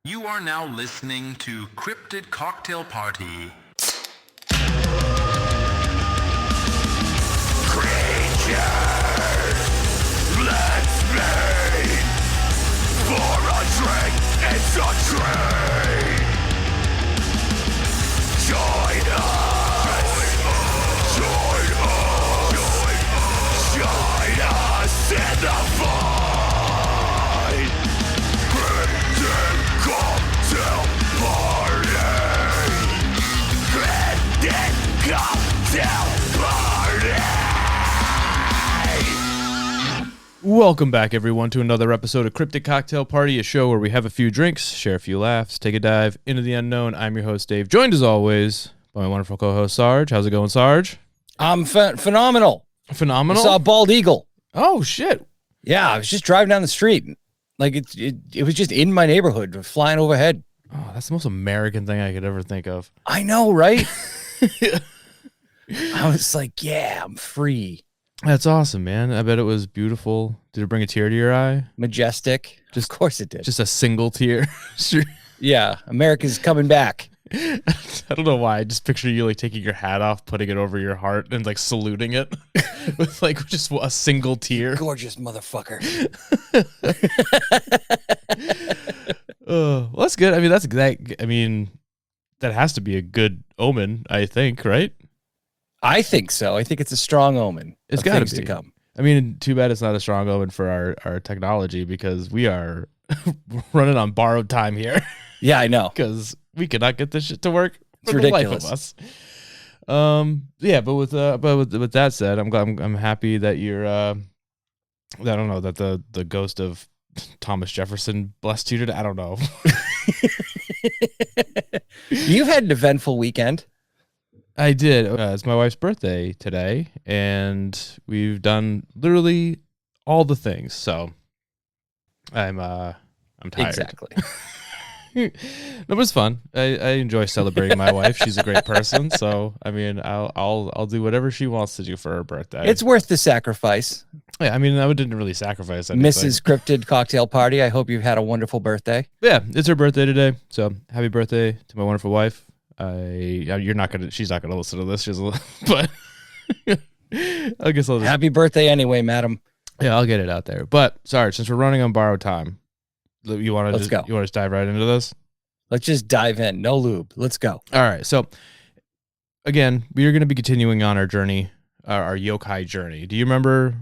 You are now listening to Cryptid Cocktail Party. Creatures, let's meet for a drink. It's a treat. Join us in the fight. Cryptid Cocktail Party. Cryptid Cocktail Party. Welcome back, everyone, to another episode of Cryptic Cocktail Party, a show where we have a few drinks, share a few laughs, take a dive into the unknown. I'm your host, Dave, joined as always by my wonderful co-host, Sarge. How's it going, Sarge? I'm phenomenal. Phenomenal? I saw a bald eagle. Oh, shit. Yeah, I was just driving down the street. Like, it was just in my neighborhood, flying overhead. Oh, that's the most American thing I could ever think of. I know, right? I was like, yeah, I'm free. That's awesome, man. I bet it was beautiful. Did it bring a tear to your eye? Majestic. Of course it did. Just a single tear? Yeah, America's coming back. I don't know why. I just picture you like taking your hat off, putting it over your heart, and like saluting it with like just a single tear. Gorgeous motherfucker. Well, that's good. I mean, that has to be a good omen, I think, right? I think so. I think it's a strong omen. It's got got to come. I mean, too bad it's not a strong omen for our technology because we are running on borrowed time here. Yeah, I know. Because we could not get this shit to work It's for ridiculous. the life of us. Yeah, but with that said, I'm happy that you're I don't know, that the ghost of Thomas Jefferson blessed you today. I don't know. You've had an eventful weekend. I did. It's my wife's birthday today, and we've done literally all the things. So I'm tired. Exactly. No, but it's fun. I enjoy celebrating my wife. She's a great person. So I mean, I'll do whatever she wants to do for her birthday. It's worth the sacrifice. Yeah, I mean, I didn't really sacrifice anything. Mrs. Cryptid Cocktail Party, I hope you've had a wonderful birthday. Yeah, it's her birthday today. So happy birthday to my wonderful wife. She's not gonna listen to this. But I guess I'll just, Happy birthday anyway, madam. yeah, I'll get it out there. But sorry, since we're running on borrowed time, you want to go. You want to dive right into this? Let's just dive in. No lube. Let's go. All right. So again, we are going to be continuing on our journey, our yokai journey. Do you remember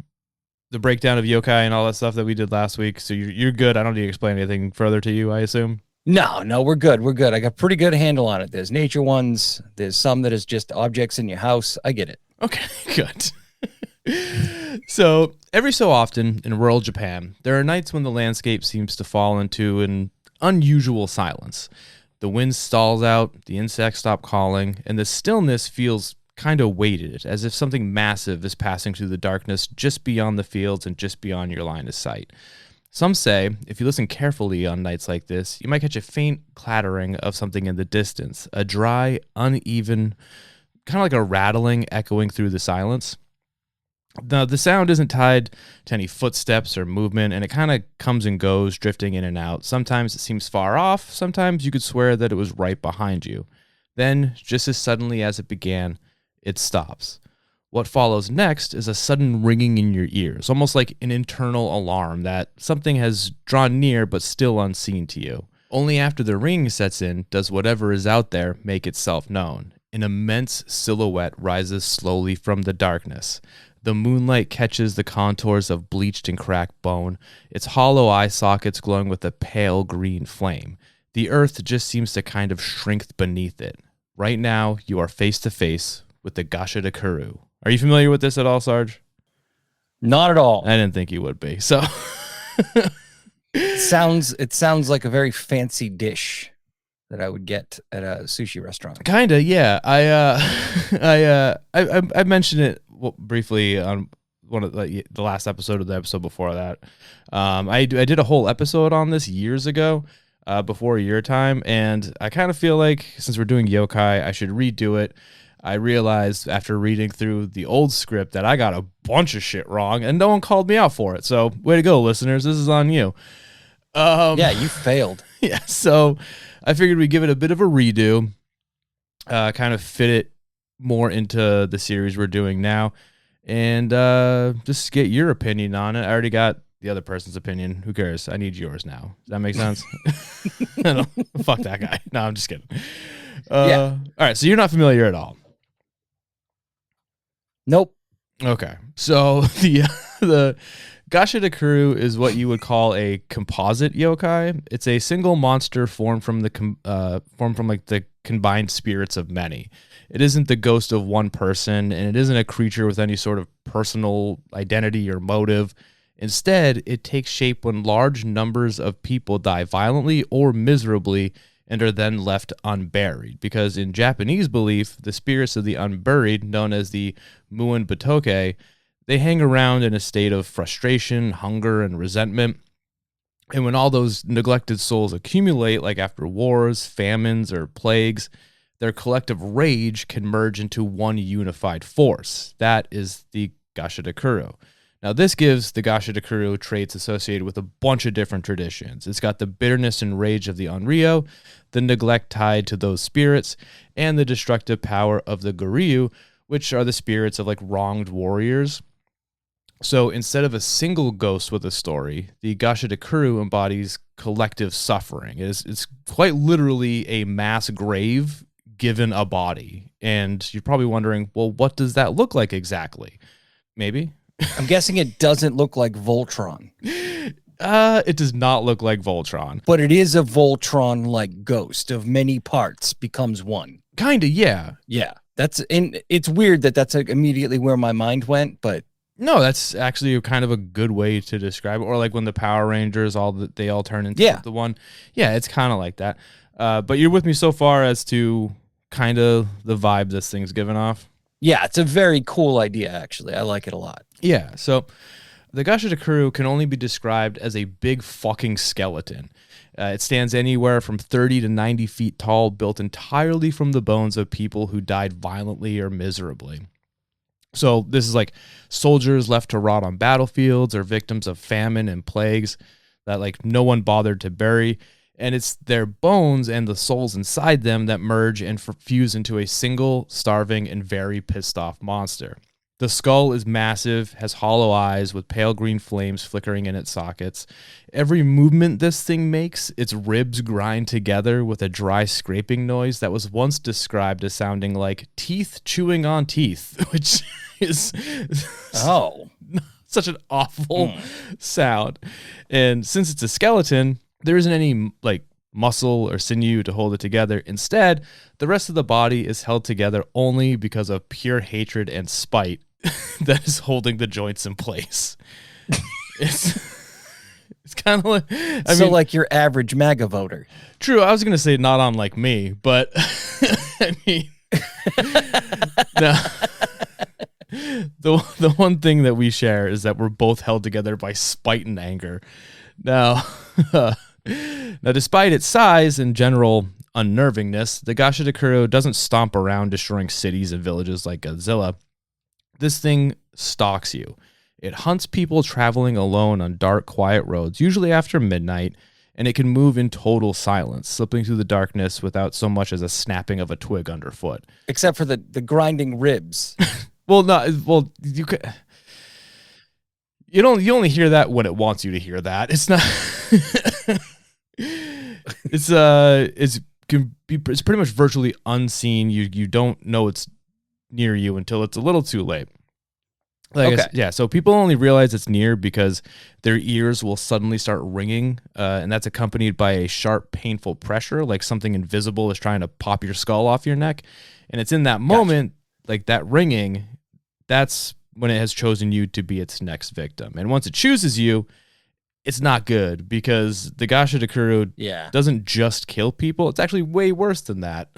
the breakdown of yokai and all that stuff that we did last week? So you're good. I don't need to explain anything further to you, I assume. No, we're good. We're good. I got pretty good handle on it. There's nature ones. There's some that is just objects in your house. I get it. Okay, good. So every so often in rural Japan, there are nights when the landscape seems to fall into an unusual silence. The wind stalls out, the insects stop calling, and the stillness feels kind of weighted, as if something massive is passing through the darkness just beyond the fields and just beyond your line of sight. Some say, if you listen carefully on nights like this, you might catch a faint clattering of something in the distance, a dry, uneven, kind of like a rattling echoing through the silence. Now, the sound isn't tied to any footsteps or movement, and it kind of comes and goes, drifting in and out. Sometimes it seems far off. Sometimes you could swear that it was right behind you. Then, just as suddenly as it began, it stops. What follows next is a sudden ringing in your ears, almost like an internal alarm that something has drawn near but still unseen to you. Only after the ring sets in does whatever is out there make itself known. An immense silhouette rises slowly from the darkness. The moonlight catches the contours of bleached and cracked bone, its hollow eye sockets glowing with a pale green flame. The earth just seems to kind of shrink beneath it. Right now, you are face to face with the Gashadokuro. Are you familiar with this at all, Sarge? Not at all. I didn't think you would be. So It sounds like a very fancy dish that I would get at a sushi restaurant. Kinda, yeah. I mentioned it briefly on one of the last episode of the episode before that. I did a whole episode on this years ago, before your time, and I kind of feel like since we're doing yokai, I should redo it. I realized after reading through the old script that I got a bunch of shit wrong, and no one called me out for it. So way to go, listeners. This is on you. Yeah, you failed. Yeah, so I figured we'd give it a bit of a redo, kind of fit it more into the series we're doing now, and just get your opinion on it. I already got the other person's opinion. Who cares? I need yours now. Does that make sense? Fuck that guy. No, I'm just kidding. Yeah. All right, so you're not familiar at all. Nope. Okay, so the Gashadokuro is what you would call a composite yokai. It's a single monster formed from the combined spirits of many. It isn't the ghost of one person, and it isn't a creature with any sort of personal identity or motive. Instead, it takes shape when large numbers of people die violently or miserably and are then left unburied. Because in Japanese belief, the spirits of the unburied, known as the Muin Batoke, they hang around in a state of frustration, hunger, and resentment. And when all those neglected souls accumulate, like after wars, famines, or plagues, their collective rage can merge into one unified force. That is the Gashadokuro. Now, this gives the Gashadokuro traits associated with a bunch of different traditions. It's got the bitterness and rage of the Onryo, the neglect tied to those spirits, and the destructive power of the Goryu, which are the spirits of like wronged warriors. So instead of a single ghost with a story, the Gashadokuro embodies collective suffering. It's quite literally a mass grave given a body. And you're probably wondering, well, what does that look like exactly? Maybe? I'm guessing it doesn't look like Voltron. It does not look like Voltron. But it is a Voltron-like ghost of many parts becomes one. Kinda, yeah. Yeah. It's weird that that's like immediately where my mind went, but no, that's actually kind of a good way to describe it. Or like when the Power Rangers they all turn into the one. Yeah, it's kind of like that. But you're with me so far as to kind of the vibe this thing's giving off. Yeah, it's a very cool idea, actually. I like it a lot. Yeah, so the Gashadokuro can only be described as a big fucking skeleton. It stands anywhere from 30 to 90 feet tall, built entirely from the bones of people who died violently or miserably. So this is like soldiers left to rot on battlefields or victims of famine and plagues that like no one bothered to bury. And it's their bones and the souls inside them that merge and fuse into a single, starving, and very pissed off monster. The skull is massive, has hollow eyes with pale green flames flickering in its sockets. Every movement this thing makes, its ribs grind together with a dry scraping noise that was once described as sounding like teeth chewing on teeth, which is such an awful sound. And since it's a skeleton, there isn't any like muscle or sinew to hold it together. Instead, the rest of the body is held together only because of pure hatred and spite that is holding the joints in place. It's kind of like I mean, like your average MAGA voter. True, I was gonna say not unlike me, but I mean, no. The one thing that we share is that we're both held together by spite and anger. Now, despite its size and general unnervingness, the Gashadokuro doesn't stomp around destroying cities and villages like Godzilla. This thing stalks you. It hunts people traveling alone on dark, quiet roads, usually after midnight, and it can move in total silence, slipping through the darkness without so much as a snapping of a twig underfoot. Except for the grinding ribs. You only hear that when it wants you to hear that. It's not. It's pretty much virtually unseen. You don't know it's near you until it's a little too late. So people only realize it's near because their ears will suddenly start ringing, and that's accompanied by a sharp, painful pressure, like something invisible is trying to pop your skull off your neck. And it's in that moment, like that ringing, that's when it has chosen you to be its next victim. And once it chooses you, it's not good because the Gashadokuro doesn't just kill people. It's actually way worse than that.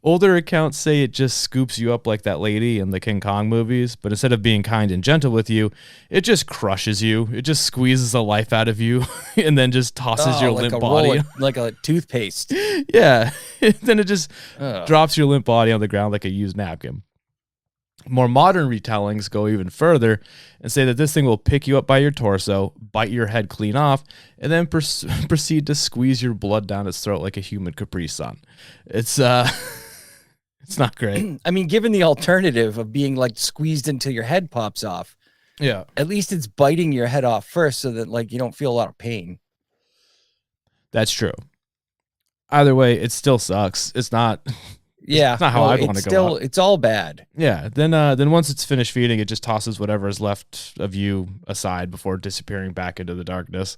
Older accounts say it just scoops you up like that lady in the King Kong movies, but instead of being kind and gentle with you, it just crushes you. It just squeezes the life out of you and then just tosses your limp body. Like a toothpaste. Yeah. Then it just drops your limp body on the ground like a used napkin. More modern retellings go even further and say that this thing will pick you up by your torso, bite your head clean off, and then proceed to squeeze your blood down its throat like a human Capri Sun. It's it's not great. I mean, given the alternative of being like squeezed until your head pops off, Yeah, at least it's biting your head off first so that like you don't feel a lot of pain. that's true. Either way, it still sucks. It's not. Yeah, It's not how I'd want to go out. It's all bad. Yeah. Then once it's finished feeding, it just tosses whatever is left of you aside before disappearing back into the darkness.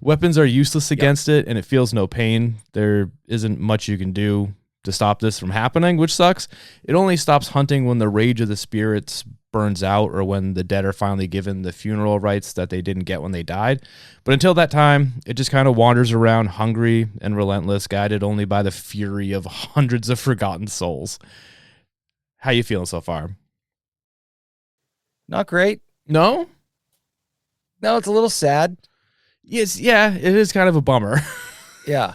Weapons are useless against it, and it feels no pain. There isn't much you can do to stop this from happening, which sucks. It only stops hunting when the rage of the spirits burns out or when the dead are finally given the funeral rites that they didn't get when they died. But until that time, it just kind of wanders around hungry and relentless, guided only by the fury of hundreds of forgotten souls. How you feeling so far? Not great. No? No, it's a little sad. Yes, yeah, it is kind of a bummer. Yeah.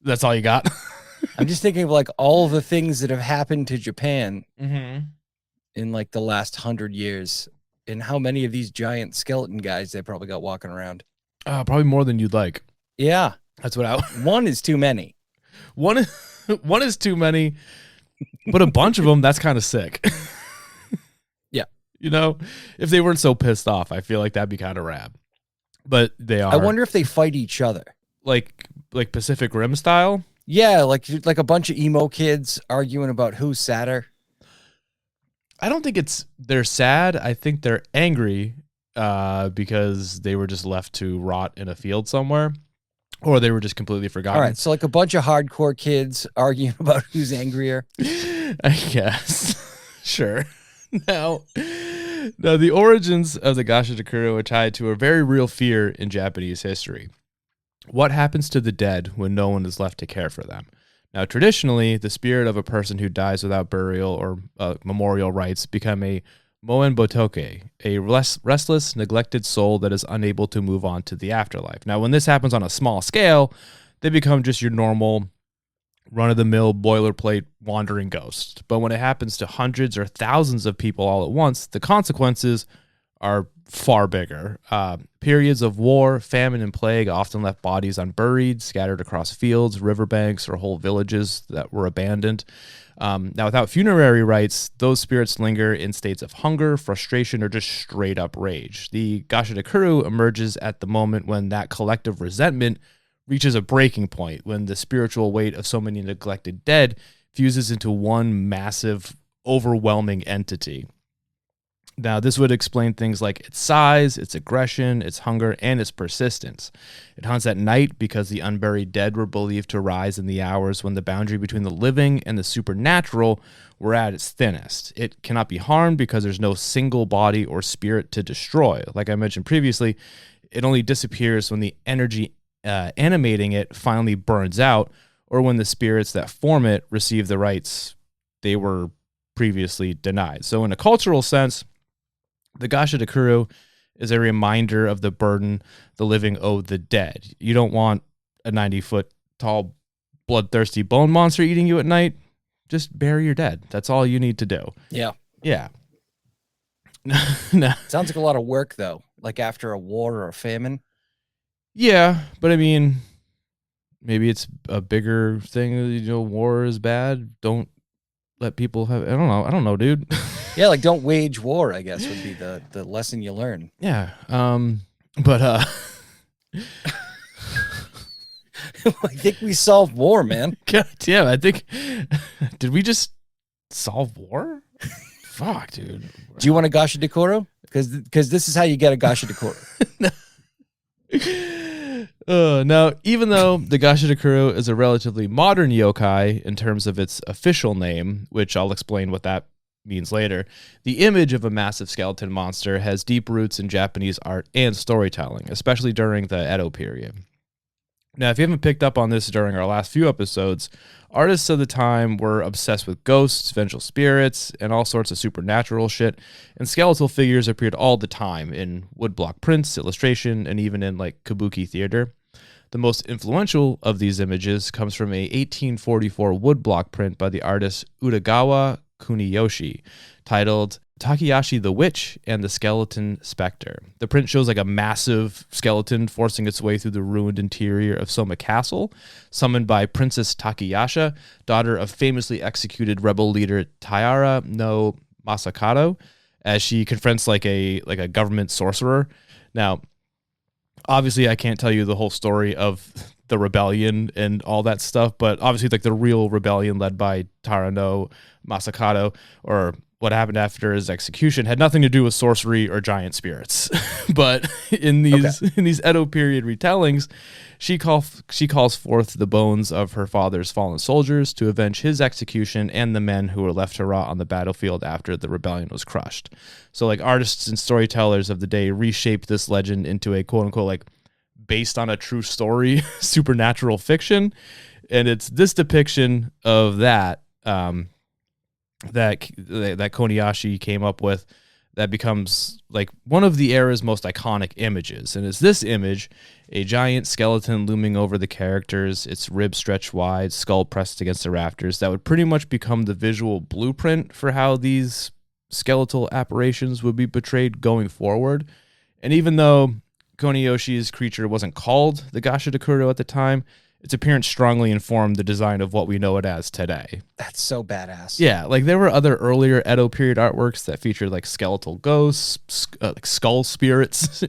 That's all you got? I'm just thinking of like all the things that have happened to Japan Mm-hmm. in like the last 100 years and how many of these giant skeleton guys they probably got walking around. Probably more than you'd like. Yeah. That's what I... One is too many. One is too many, but a bunch of them, that's kind of sick. Yeah. You know, if they weren't so pissed off, I feel like that'd be kind of rad. But they are. I wonder if they fight each other. Like Pacific Rim style? Yeah, like a bunch of emo kids arguing about who's sadder. I don't think they're sad. I think they're angry because they were just left to rot in a field somewhere, or they were just completely forgotten. All right, so like a bunch of hardcore kids arguing about who's angrier. I guess. Sure. Now, the origins of the Gashadokuro are tied to a very real fear in Japanese history. What happens to the dead when no one is left to care for them? Now, traditionally, the spirit of a person who dies without burial or memorial rites become a moen botoke, a restless, neglected soul that is unable to move on to the afterlife. Now, when this happens on a small scale, they become just your normal run-of-the-mill boilerplate wandering ghost. But when it happens to hundreds or thousands of people all at once, the consequences are far bigger. Periods of war, famine, and plague often left bodies unburied, scattered across fields, riverbanks, or whole villages that were abandoned. Now, without funerary rites, those spirits linger in states of hunger, frustration, or just straight-up rage. The Gashadokuro emerges at the moment when that collective resentment reaches a breaking point, when the spiritual weight of so many neglected dead fuses into one massive, overwhelming entity. Now, this would explain things like its size, its aggression, its hunger, and its persistence. It hunts at night because the unburied dead were believed to rise in the hours when the boundary between the living and the supernatural were at its thinnest. It cannot be harmed because there's no single body or spirit to destroy. Like I mentioned previously, it only disappears when the energy animating it finally burns out, or when the spirits that form it receive the rights they were previously denied. So in a cultural sense, the Gashadokuro is a reminder of the burden the living owe the dead. You don't want a 90-foot tall, bloodthirsty bone monster eating you at night. Just bury your dead. That's all you need to do. Yeah. Yeah. No. Sounds like a lot of work, though, like after a war or a famine. Yeah, but I mean, maybe it's a bigger thing. You know, war is bad. Don't let people have... I don't know, dude. Yeah, like don't wage war, I guess, would be the lesson you learn. Yeah. But I think we solved war, man. God damn, I think... Did we just solve war? Fuck, dude. Do you want a Gashadokuro? Because this is how you get a Gashadokuro. Now, even though the Gashadokuro is a relatively modern yokai in terms of its official name, which I'll explain what that means later, the image of a massive skeleton monster has deep roots in Japanese art and storytelling, especially during the Edo period. Now, if you haven't picked up on this during our last few episodes, artists of the time were obsessed with ghosts, vengeful spirits, and all sorts of supernatural shit, and skeletal figures appeared all the time in woodblock prints, illustration, and even in like kabuki theater. The most influential of these images comes from a 1844 woodblock print by the artist Utagawa Kuniyoshi, titled Takayashi the Witch and the Skeleton Spectre. The print shows like a massive skeleton forcing its way through the ruined interior of Soma Castle, summoned by Princess Takayasha, daughter of famously executed rebel leader Taira no Masakado, as she confronts like a government sorcerer. Now, obviously, I can't tell you the whole story of the rebellion and all that stuff, but obviously, like the real rebellion led by Taira no Masakado, or what happened after his execution, had nothing to do with sorcery or giant spirits. But in these Edo period retellings, she calls forth the bones of her father's fallen soldiers to avenge his execution and the men who were left to rot on the battlefield after the rebellion was crushed. So like artists and storytellers of the day reshaped this legend into a quote unquote like based on a true story supernatural fiction, and it's this depiction of that that Koniyashi came up with that becomes like one of the era's most iconic images. And it's this image, a giant skeleton looming over the characters, its ribs stretched wide, skull pressed against the rafters, that would pretty much become the visual blueprint for how these skeletal apparitions would be portrayed going forward. And even though Koniyoshi's creature wasn't called the Gashadokuro at the time, its appearance strongly informed the design of what we know it as today. That's so badass. Yeah, like there were other earlier Edo period artworks that featured like skeletal ghosts, like skull spirits,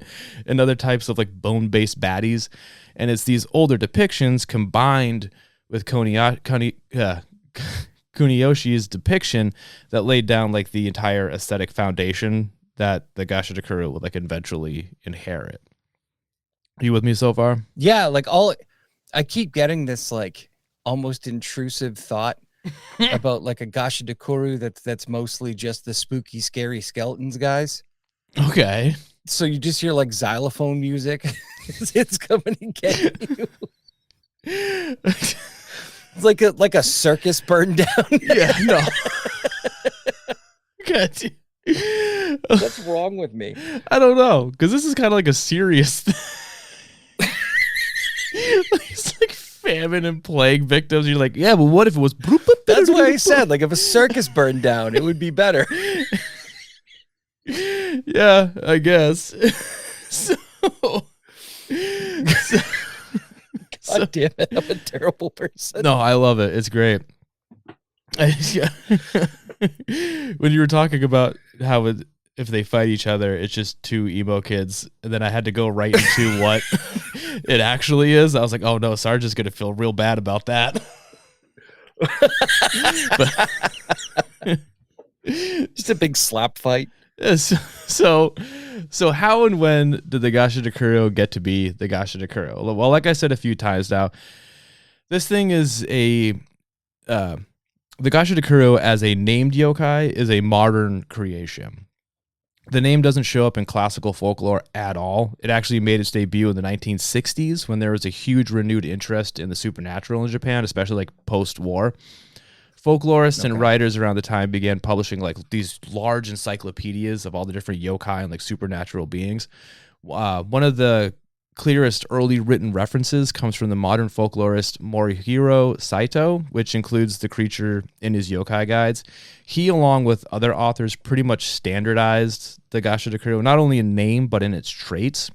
and other types of like bone-based baddies. And it's these older depictions combined with Kuniyoshi's depiction that laid down like the entire aesthetic foundation that the Gashadokuro would like eventually inherit. Are you with me so far? Yeah, like I keep getting this like almost intrusive thought about like a Gashadokuro that's mostly just the spooky, scary skeletons guys. Okay. So you just hear like xylophone music. It's coming to get you. It's like a circus burned down. Yeah, no. God. What's wrong with me? I don't know, because this is kind of like a serious thing. It's like famine and plague victims. You're like, yeah, but what if it was? That's why I said, like, if a circus burned down, it would be better. Yeah, I guess. God damn it, I'm a terrible person. No, I love it. It's great. When you were talking about how if they fight each other, it's just two emo kids, and then I had to go right into what it actually is. I was like, oh no, Sarge is gonna feel real bad about that. Just a big slap fight. So how and when did the Gashadokuro get to be the Gashadokuro? Well, like I said a few times now, this thing is the Gashadokuro as a named yokai is a modern creation. The name doesn't show up in classical folklore at all. It actually made its debut in the 1960s when there was a huge renewed interest in the supernatural in Japan, especially like post-war. Folklorists and writers around the time began publishing like these large encyclopedias of all the different yokai and like supernatural beings. One of the clearest early written references comes from the modern folklorist Morihiro Saito, which includes the creature in his yokai guides. He, along with other authors, pretty much standardized the Gashadokuro, not only in name, but in its traits.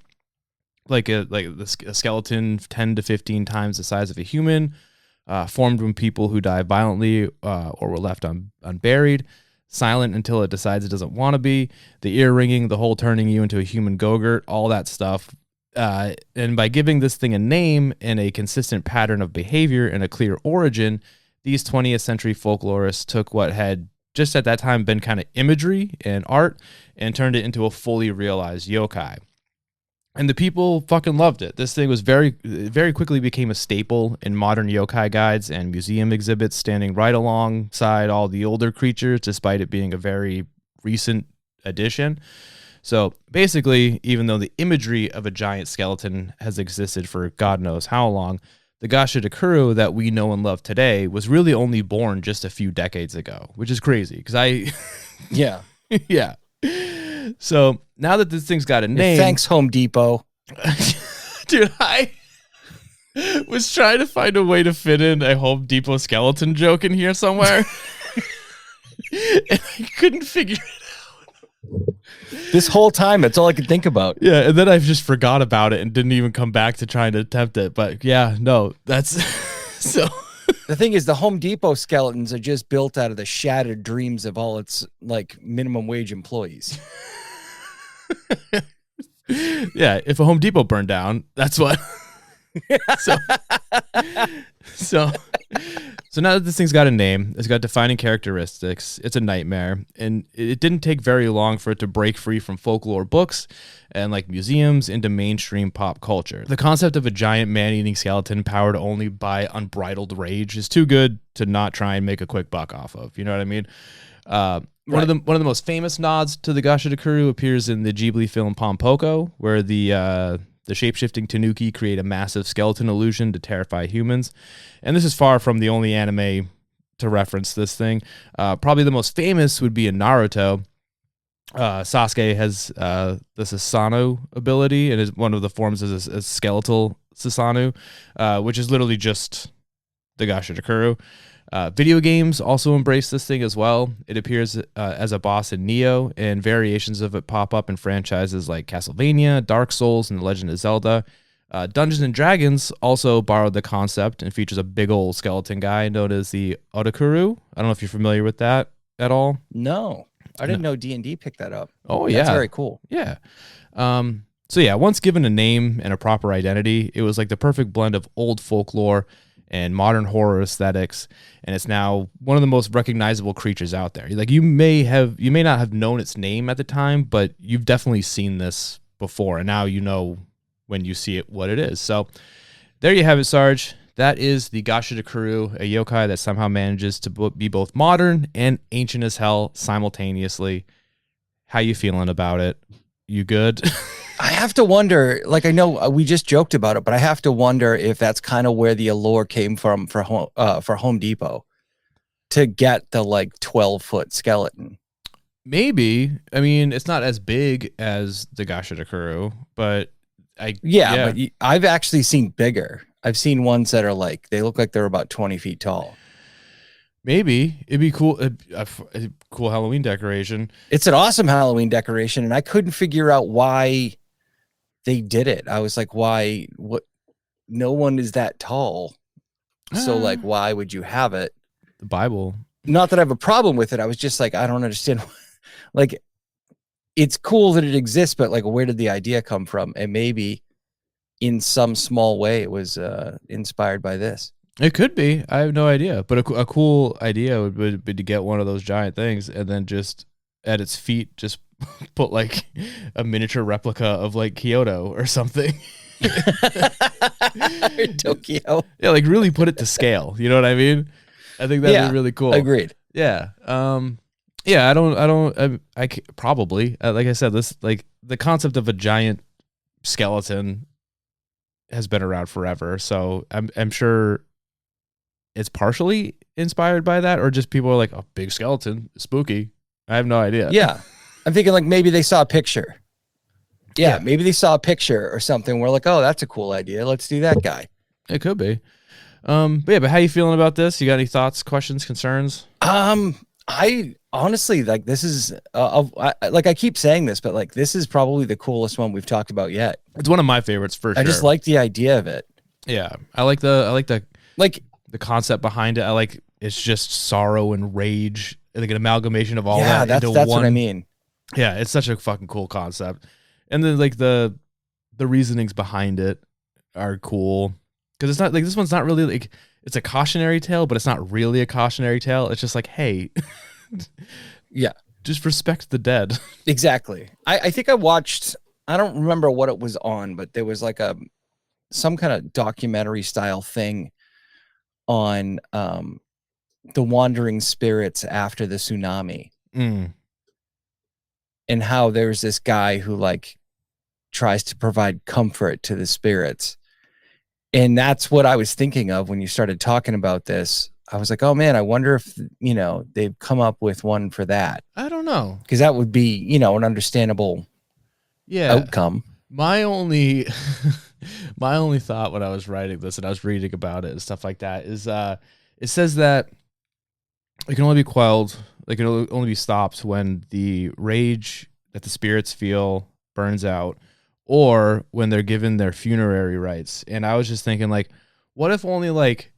Like a skeleton 10 to 15 times the size of a human, formed when people who die violently or were left unburied, silent until it decides it doesn't want to be, the ear ringing, the whole turning you into a human go-gurt, all that stuff. And by giving this thing a name and a consistent pattern of behavior and a clear origin, these 20th century folklorists took what had just at that time been kind of imagery and art and turned it into a fully realized yokai. And the people fucking loved it. This thing was very quickly became a staple in modern yokai guides and museum exhibits, standing right alongside all the older creatures, despite it being a very recent addition. So basically, even though the imagery of a giant skeleton has existed for God knows how long, the Gashadokuro that we know and love today was really only born just a few decades ago, which is crazy because Yeah. Yeah. So now that this thing's got a name. Thanks, Home Depot. Dude, I was trying to find a way to fit in a Home Depot skeleton joke in here somewhere. and I couldn't figure it. This whole time, that's all I could think about. Yeah, and then I just forgot about it and didn't even come back to trying to attempt it. But yeah, no, that's so. The thing is, the Home Depot skeletons are just built out of the shattered dreams of all its like minimum wage employees. Yeah, if a Home Depot burned down, that's what. so, so now that this thing's got a name, it's got defining characteristics, it's a nightmare, and it didn't take very long for it to break free from folklore books and like museums into mainstream pop culture. The concept of a giant man-eating skeleton powered only by unbridled rage is too good to not try and make a quick buck off of. You know what I mean? One of the most famous nods to the Gashadokuro appears in the Ghibli film Pompoko, where the shape-shifting tanuki create a massive skeleton illusion to terrify humans. And this is far from the only anime to reference this thing. Probably the most famous would be in Naruto. Sasuke has the Susanoo ability, and is one of the forms is a skeletal Susanoo, which is literally just the Gashadokuro. Video games also embrace this thing as well. It appears as a boss in Neo, and variations of it pop up in franchises like Castlevania, Dark Souls, and The Legend of Zelda. Dungeons and Dragons also borrowed the concept and features a big old skeleton guy known as the Odokuru. I don't know if you're familiar with that at all. No, I didn't know D&D picked that up. Oh, yeah. That's very cool. Yeah. So yeah, once given a name and a proper identity, it was like the perfect blend of old folklore and modern horror aesthetics, and it's now one of the most recognizable creatures out there. Like you may not have known its name at the time, but you've definitely seen this before, and now you know when you see it what it is. So there you have it, Sarge. That is the Gashadokuro, a yokai that somehow manages to be both modern and ancient as hell simultaneously. How you feeling about it? You good? I have to wonder, like, I know we just joked about it, but I have to wonder if that's kind of where the allure came from for Home Depot to get the like 12-foot skeleton. Maybe. I mean, it's not as big as the Gashadokuro, but but I've actually seen bigger. I've seen ones that are like, they look like they're about 20 feet tall. Maybe it'd be cool. A cool Halloween decoration. It's an awesome Halloween decoration, and I couldn't figure out why they did it. I was like, why? What? No one is that tall. So like, why would you have it? The Bible. Not that I have a problem with it. I was just like, I don't understand. Like, it's cool that it exists, but like, where did the idea come from? And maybe in some small way, it was inspired by this. It could be. I have no idea. But a cool idea would be to get one of those giant things and then just at its feet, just put like a miniature replica of like Kyoto or something. Tokyo. Yeah, like really put it to scale. You know what I mean? I think that'd be really cool. Agreed. Yeah. Yeah, I probably, like I said, this, like the concept of a giant skeleton has been around forever. So I'm sure it's partially inspired by that, or just people are like, oh, big skeleton, spooky. I have no idea. Yeah. I'm thinking like maybe they saw a picture. Yeah, maybe they saw a picture or something. We're like, oh, that's a cool idea. Let's do that guy. It could be. But how you feeling about this? You got any thoughts, questions, concerns? I honestly, like, this is like, I keep saying this, but like, this is probably the coolest one we've talked about yet. It's one of my favorites for sure. I just like the idea of it. Yeah, I like the concept behind it. I like it's just sorrow and rage, like an amalgamation of all that. That's what I mean. Yeah, it's such a fucking cool concept, and then like the reasonings behind it are cool because it's not like this one's not really like. It's a cautionary tale, but it's not really a cautionary tale. It's just like, hey, yeah, just respect the dead. Exactly. I think I watched, I don't remember what it was on, but there was like some kind of documentary style thing on the wandering spirits after the tsunami. And how there's this guy who like tries to provide comfort to the spirits. And that's what I was thinking of when you started talking about this. I was like, oh man, I wonder if, they've come up with one for that. I don't know. Because that would be, an understandable outcome. My only thought when I was writing this and I was reading about it and stuff like that is it says that it can only be quelled. Like it can only be stopped when the rage that the spirits feel burns out, or when they're given their funerary rites. And I was just thinking, like, what if only like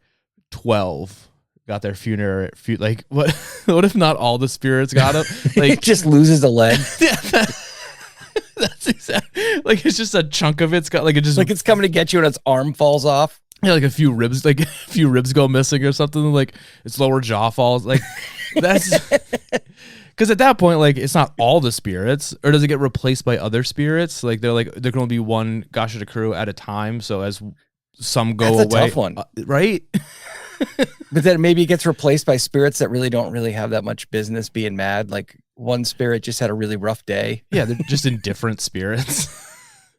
12 got their funerary? Like, what? What if not all the spirits got it? Like, Like, just loses a leg. yeah, that's exactly. Like, it's just a chunk of it's got like it just Like it's coming to get you and its arm falls off. yeah, like a few ribs, like a few ribs go missing or something. Like its lower jaw falls. Like that's because at that point, like it's not all the spirits, or does it get replaced by other spirits? Like there can only be one Gashadokuro at a time. So as some go That's a away, tough one. Right? But then maybe it gets replaced by spirits that really don't really have that much business being mad. Like one spirit just had a really rough day. Yeah, they're just in different spirits.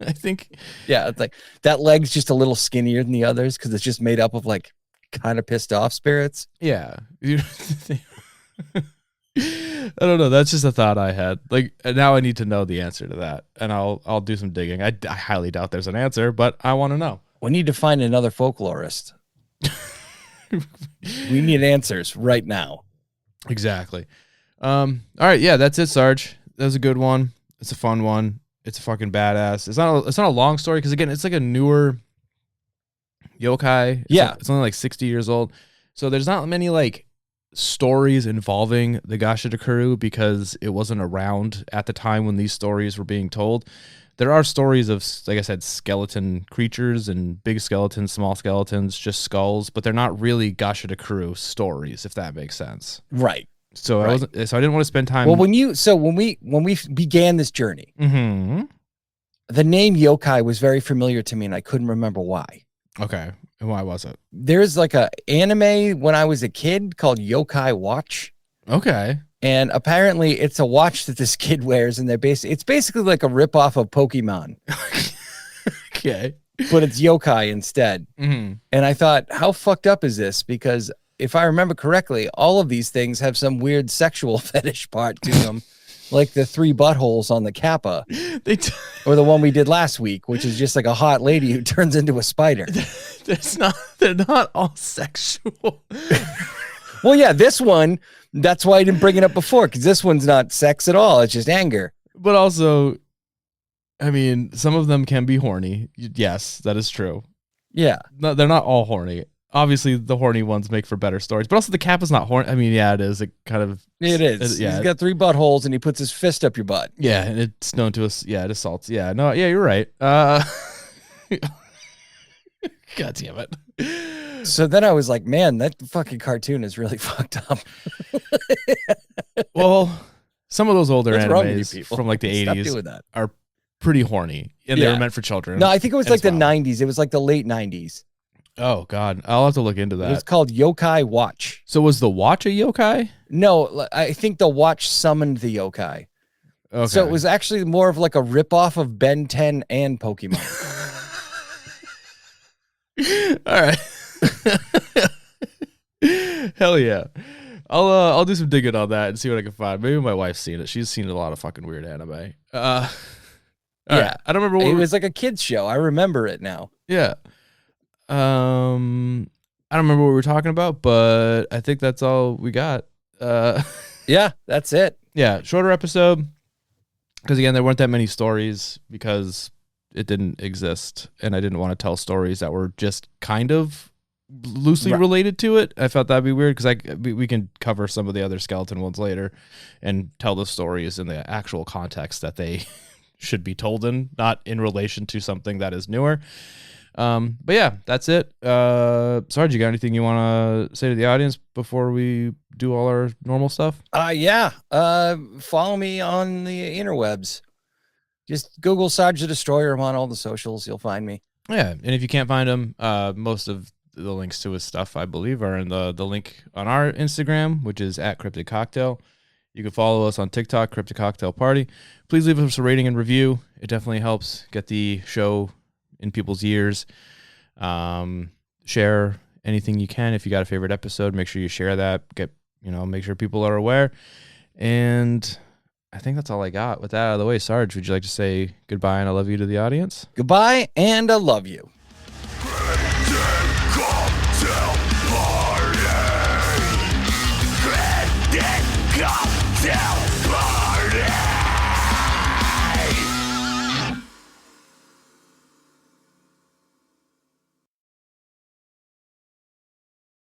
I think. Yeah, it's like that leg's just a little skinnier than the others because it's just made up of like kind of pissed off spirits. Yeah. I don't know. That's just a thought I had. Like now I need to know the answer to that, and I'll do some digging. I highly doubt there's an answer, but I want to know. We need to find another folklorist. We need answers right now. Exactly. All right. Yeah, that's it, Sarge. That was a good one. It's a fun one. It's a fucking badass. It's not a long story because again, it's like a newer yokai. It's only like 60 years old, so there's not many like stories involving the Gashadokuro because it wasn't around at the time when these stories were being told. There are stories of, like I said, skeleton creatures and big skeletons, small skeletons, just skulls, but they're not really Gashadokuro stories, if that makes sense. Right. So I didn't want to spend time. Well, when we began this journey, the name yokai was very familiar to me, and I couldn't remember why. Okay, and why was it? There's like a anime when I was a kid called Yokai Watch. Okay. And apparently it's a watch that this kid wears, and it's basically like a ripoff of Pokemon. Okay. But it's yokai instead. And I thought, how fucked up is this? Because if I remember correctly, all of these things have some weird sexual fetish part to them, like the 3 buttholes on the kappa, or the one we did last week, which is just like a hot lady who turns into a spider. They're not all sexual. Well, yeah, this one, that's why I didn't bring it up before, because this one's not sex at all. It's just anger. But also, I mean, some of them can be horny. Yes, that is true. Yeah. No, they're not all horny. Obviously, the horny ones make for better stories. But also, the kappa's not horny. I mean, yeah, it is. It kind of... It is. Yeah. He's got 3 buttholes, and he puts his fist up your butt. Yeah, and it's known to us. Yeah, it assaults. Yeah, no, yeah, you're right. God damn it. So then I was like, man, that fucking cartoon is really fucked up. Well, some of those older What's wrong with you animes people? from like the Stop 80s doing that. are pretty horny, and they were meant for children. No, I think it was like the well. 90s. It was like the late 90s. Oh God, I'll have to look into It was that. called Yokai Watch. So was the watch a yokai? No, I think the watch summoned the yokai. Okay. So it was actually more of like a ripoff of Ben 10 and Pokemon. All right. Hell yeah. I'll do some digging on that and see what I can find. Maybe my wife's seen it. She's seen a lot of fucking weird anime. All right. I don't remember what It was like a kid's show. I remember it now. Yeah. I don't remember what we were talking about, but I think that's all we got. Yeah, that's it. Yeah, shorter episode. Because again, there weren't that many stories because it didn't exist, and I didn't want to tell stories that were just kind of loosely related to it. I felt that'd be weird because we can cover some of the other skeleton ones later and tell the stories in the actual context that they should be told in, not in relation to something that is newer. But yeah, that's it. Sarge, you got anything you want to say to the audience before we do all our normal stuff? Yeah. Follow me on the interwebs. Just Google Sarge the Destroyer. I'm on all the socials. You'll find me. Yeah, and if you can't find him, most of the links to his stuff, I believe, are in the link on our Instagram, which is @CryptidCocktail. You can follow us on TikTok, Cryptid Cocktail Party. Please leave us a rating and review. It definitely helps get the show in people's ears. Share anything you can. If you got a favorite episode, make sure you share that. Make sure people are aware. And I think that's all I got. With that out of the way, Sarge, would you like to say goodbye and I love you to the audience? Goodbye, and I love you.